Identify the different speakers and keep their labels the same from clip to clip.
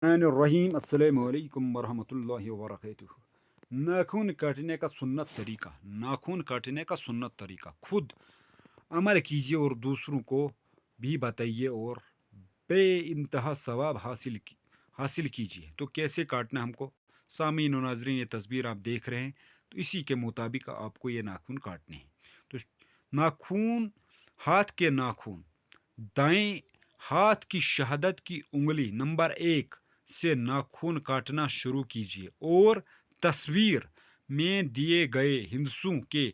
Speaker 1: الرحیم السلام علیکم ورحمۃ اللہ وبرکاتہ۔ ناخن کاٹنے کا سنت طریقہ، ناخن کاٹنے کا سنت طریقہ خود عمل کیجیے اور دوسروں کو بھی بتائیے اور بے انتہا ثواب حاصل کیجیے۔ تو کیسے کاٹنا ہم کو؟ سامعین و ناظرین، یہ تصویر آپ دیکھ رہے ہیں، تو اسی کے مطابق آپ کو یہ ناخن کاٹنے ہیں۔ تو ناخن، ہاتھ کے ناخن، دائیں ہاتھ کی شہادت کی انگلی نمبر 1 سے ناخن کاٹنا شروع کیجیے اور تصویر میں دیے گئے ہندسوں کے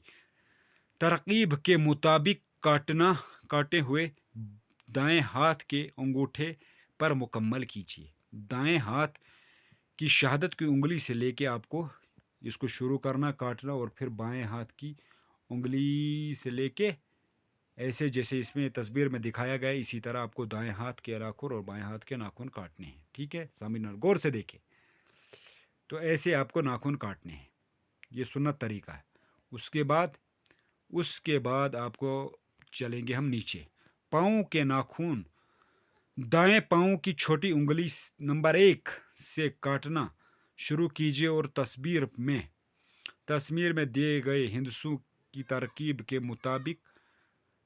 Speaker 1: ترکیب کے مطابق کاٹے ہوئے دائیں ہاتھ کے انگوٹھے پر مکمل کیجیے۔ دائیں ہاتھ کی شہادت کی انگلی سے لے کے آپ کو اس کو شروع کرنا کاٹنا، اور پھر بائیں ہاتھ کی انگلی سے لے کے ایسے جیسے اس میں تصویر میں دکھایا گیا ہے، اسی طرح آپ کو دائیں ہاتھ کے ناخن اور بائیں ہاتھ کے ناخن کاٹنے ہیں۔ ٹھیک ہے سامعین، غور سے دیکھیں۔ تو ایسے آپ کو ناخن کاٹنے ہیں، یہ سنت طریقہ ہے۔ اس کے بعد آپ کو چلیں گے ہم نیچے۔ پاؤں کے ناخن، دائیں پاؤں کی چھوٹی انگلی نمبر 1 سے کاٹنا شروع کیجیے اور تصویر میں دیے گئے ہندسوں کی ترکیب کے مطابق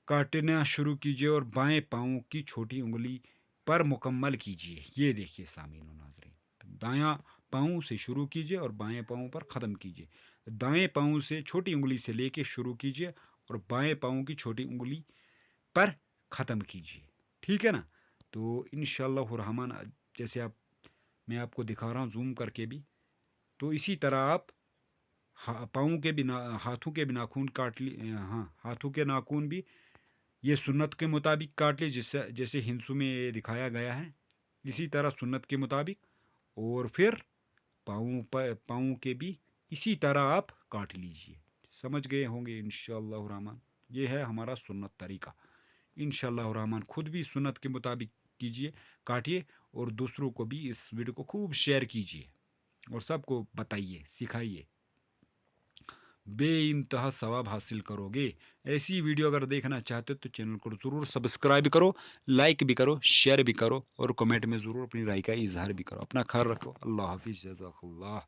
Speaker 1: کاٹنا شروع کیجیے اور بائیں پاؤں کی چھوٹی انگلی پر مکمل کیجیے۔ یہ دیکھیے سامعین و ناظرین، دایاں پاؤں سے شروع کیجیے اور بائیں پاؤں پر ختم کیجیے۔ دائیں پاؤں سے چھوٹی انگلی سے لے کے شروع کیجیے اور بائیں پاؤں کی چھوٹی انگلی پر ختم کیجیے۔ ٹھیک ہے نا؟ تو انشاءاللہ الرحمن، جیسے میں آپ کو دکھا رہا ہوں زوم کر کے بھی، تو اسی طرح آپ پاؤں کے بھی ہاتھوں کے بھی ناخن کاٹ لی، ہاتھوں کے ناخن بھی یہ سنت کے مطابق کاٹ لی، جیسے ہندسوں میں یہ دکھایا گیا ہے، اسی طرح سنت کے مطابق، اور پھر پاؤں کے بھی اسی طرح آپ کاٹ لیجئے۔ سمجھ گئے ہوں گے انشاءاللہ الرحمن۔ یہ ہے ہمارا سنت طریقہ۔ انشاءاللہ الرحمن خود بھی سنت کے مطابق کیجئے، کاٹیے، اور دوسروں کو بھی اس ویڈیو کو خوب شیئر کیجئے اور سب کو بتائیے، سکھائیے، بے انتہا ثواب حاصل کرو گے۔ ایسی ویڈیو اگر دیکھنا چاہتے ہو تو چینل کو ضرور سبسکرائب کرو، لائک بھی کرو، شیئر بھی کرو، اور کمنٹ میں ضرور اپنی رائے کا اظہار بھی کرو۔ اپنا خیال رکھو۔ اللہ حافظ، جزاک اللہ۔